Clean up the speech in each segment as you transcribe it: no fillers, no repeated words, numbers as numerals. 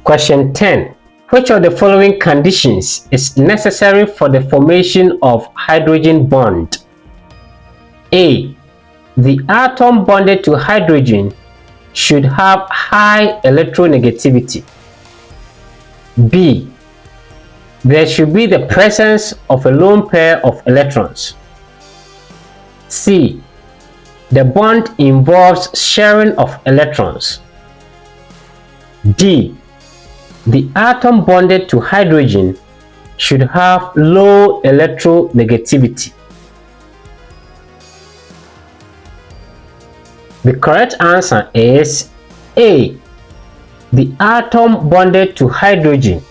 Question 10. Which of the following conditions is necessary for the formation of hydrogen bond? A. The atom bonded to hydrogen should have high electronegativity. B. There should be the presence of a lone pair of electrons. C. The bond involves sharing of electrons. D. The atom bonded to hydrogen should have low electronegativity. The correct answer is A. The atom bonded to hydrogen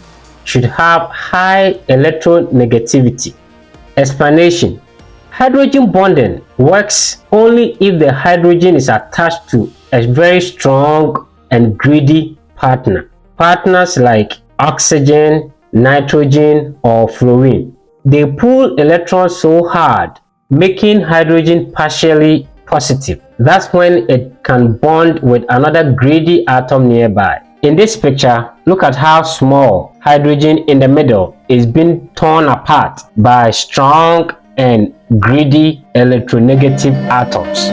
should have high electronegativity. Explanation: hydrogen bonding works only if the hydrogen is attached to a very strong and greedy partner. Partners like oxygen, nitrogen, or fluorine. They pull electrons so hard, making hydrogen partially positive. That's when it can bond with another greedy atom nearby. In this picture, look at how small hydrogen in the middle is being torn apart by strong and greedy electronegative atoms.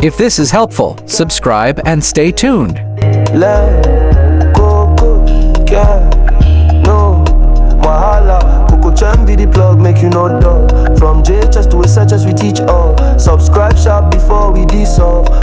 If this is helpful, subscribe and stay tuned. Love.